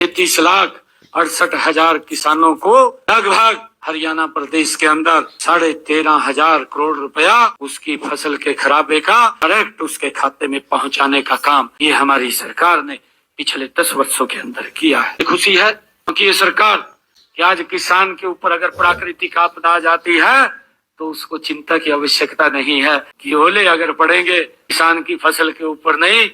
33,68,000 किसानों को लगभग हरियाणा प्रदेश के अंदर 13,500 करोड़ रुपया उसकी फसल के खराबे का डायरेक्ट उसके खाते में पहुंचाने का काम ये हमारी सरकार ने पिछले 10 वर्षों के अंदर किया है। खुशी है क्योंकि ये सरकार कि आज किसान के ऊपर अगर प्राकृतिक आपदा आ जाती है तो उसको चिंता की आवश्यकता नहीं है कि ओले अगर पड़ेंगे किसान की फसल के ऊपर नहीं,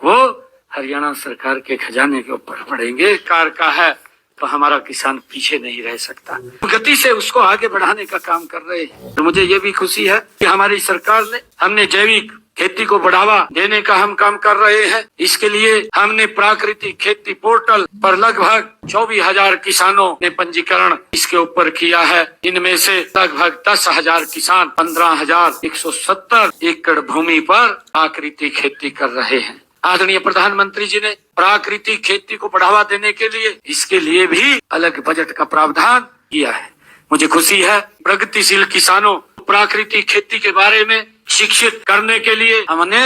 वो हरियाणा सरकार के खजाने के ऊपर पड़ेंगे। कार का है तो हमारा किसान पीछे नहीं रह सकता, गति से उसको आगे बढ़ाने का काम कर रहे हैं। तो मुझे ये भी खुशी है कि हमारी सरकार ने हमने जैविक खेती को बढ़ावा देने का हम काम कर रहे हैं। इसके लिए हमने प्राकृतिक खेती पोर्टल पर लगभग 24,000 किसानों ने पंजीकरण इसके ऊपर किया है। इनमें से लगभग 10,000 किसान 15,170 एकड़ भूमि पर प्राकृतिक खेती कर रहे हैं। आदरणीय प्रधानमंत्री जी ने प्राकृतिक खेती को बढ़ावा देने के लिए इसके लिए भी अलग बजट का प्रावधान किया है। मुझे खुशी है प्रगतिशील किसानों प्राकृतिक खेती के बारे में शिक्षित करने के लिए हमने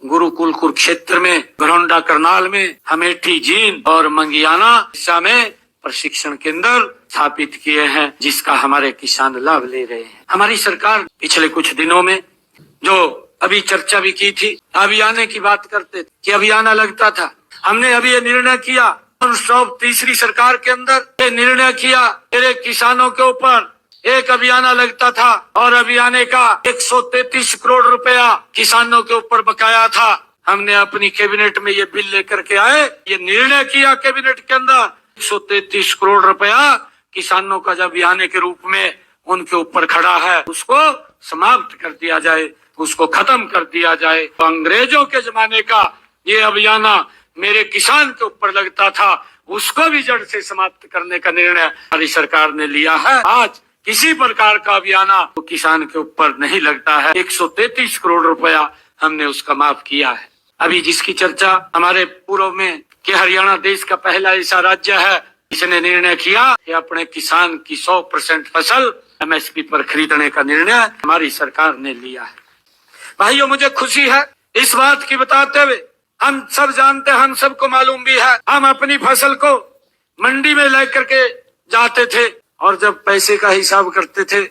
गुरुकुल कुरुक्षेत्र में, घरौंडा करनाल में, अमेठी, जींद और मंगियाना हिस्सा में प्रशिक्षण केंद्र स्थापित किए हैं, जिसका हमारे किसान लाभ ले रहे हैं। हमारी सरकार पिछले कुछ दिनों में जो अभी चर्चा भी की थी, अभियान की बात करते थे कि अभियान लगता था। हमने अभी ये निर्णय किया तीसरी सरकार के अंदर ये निर्णय किया मेरे किसानों के ऊपर एक अभियान लगता था और अभियान का 133 करोड़ रुपया किसानों के ऊपर बकाया था। हमने अपनी कैबिनेट में ये बिल लेकर के आए, ये निर्णय किया कैबिनेट के अंदर 133 करोड़ रुपया किसानों का जब अभियान के रूप में उनके ऊपर खड़ा है उसको समाप्त कर दिया जाए, उसको खत्म कर दिया जाए। तो अंग्रेजों के जमाने का ये अभियान मेरे किसान के ऊपर लगता था, उसको भी जड़ से समाप्त करने का निर्णय हमारी सरकार ने लिया है। आज किसी प्रकार का अभियान तो किसान के ऊपर नहीं लगता है। 133 करोड़ रुपया हमने उसका माफ किया है। अभी जिसकी चर्चा हमारे पूर्व में कि हरियाणा देश का पहला ऐसा राज्य है जिसने निर्णय किया कि अपने किसान की 100% फसल MSP पर खरीदने का निर्णय हमारी सरकार ने लिया है। भाइयों, मुझे खुशी है इस बात की बताते हुए, हम सब जानते हैं, हम सबको मालूम भी है, हम अपनी फसल को मंडी में लेकर के जाते थे और जब पैसे का हिसाब करते थे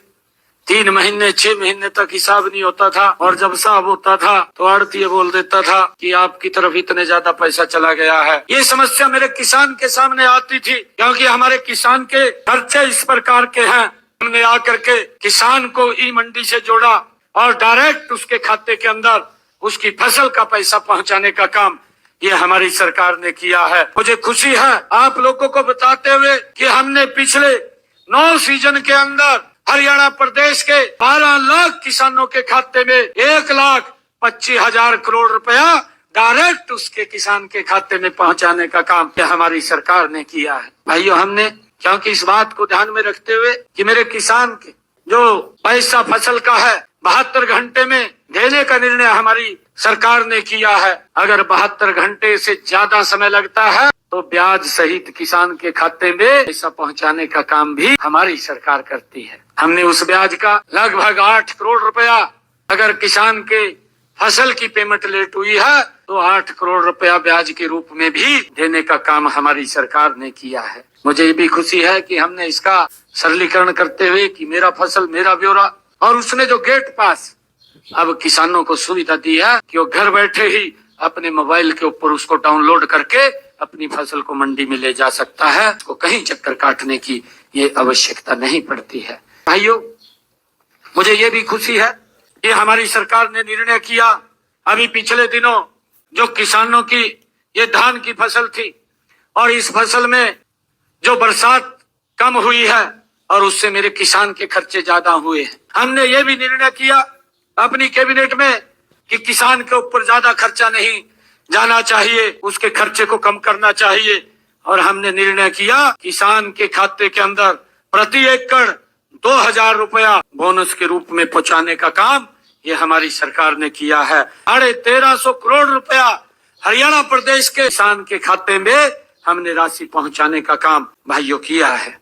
3 महीने 6 महीने तक हिसाब नहीं होता था और जब साहब होता था तो आड़ती बोल देता था कि आपकी तरफ इतने ज्यादा पैसा चला गया है। ये समस्या मेरे किसान के सामने आती थी क्योंकि हमारे किसान के खर्चे इस प्रकार के हैं। हमने आकर के किसान को ई मंडी से जोड़ा और डायरेक्ट उसके खाते के अंदर उसकी फसल का पैसा पहुंचाने का काम ये हमारी सरकार ने किया है। मुझे खुशी है आप लोगों को बताते हुए कि हमने पिछले 9 सीजन के अंदर हरियाणा प्रदेश के 12 लाख किसानों के खाते में 1,25,000 करोड़ रुपया डायरेक्ट उसके किसान के खाते में पहुंचाने का काम हमारी सरकार ने किया है। भाइयों, हमने क्योंकि इस बात को ध्यान में रखते हुए कि मेरे किसान के जो पैसा फसल का है 72 घंटे में देने का निर्णय हमारी सरकार ने किया है। अगर 72 घंटे से ज्यादा समय लगता है तो ब्याज सहित किसान के खाते में पैसा पहुंचाने का काम भी हमारी सरकार करती है। हमने उस ब्याज का लगभग 8 करोड़ रुपया अगर किसान के फसल की पेमेंट लेट हुई है तो 8 करोड़ रुपया ब्याज के रूप में भी देने का काम हमारी सरकार ने किया है। मुझे ये भी खुशी है कि हमने इसका सरलीकरण करते हुए कि मेरा फसल मेरा ब्यौरा और उसने जो गेट पास अब किसानों को सुविधा दी है कि वो घर बैठे ही अपने मोबाइल के ऊपर उसको डाउनलोड करके अपनी फसल को मंडी में ले जा सकता है, उसको कहीं चक्कर काटने की ये आवश्यकता नहीं पड़ती है। भाइयों, मुझे ये भी खुशी है कि हमारी सरकार ने निर्णय किया अभी पिछले दिनों जो किसानों की ये धान की फसल थी और इस फसल में जो बरसात कम हुई है और उससे मेरे किसान के खर्चे ज्यादा हुए हैं। हमने ये भी निर्णय किया अपनी कैबिनेट में कि किसान के ऊपर ज्यादा खर्चा नहीं जाना चाहिए, उसके खर्चे को कम करना चाहिए और हमने निर्णय किया किसान के खाते के अंदर प्रति एकड़ 2,000 रुपया बोनस के रूप में पहुंचाने का काम ये हमारी सरकार ने किया है। 1350 करोड़ रुपया हरियाणा प्रदेश के किसान के खाते में हमने राशि पहुंचाने का काम भाइयों किया है।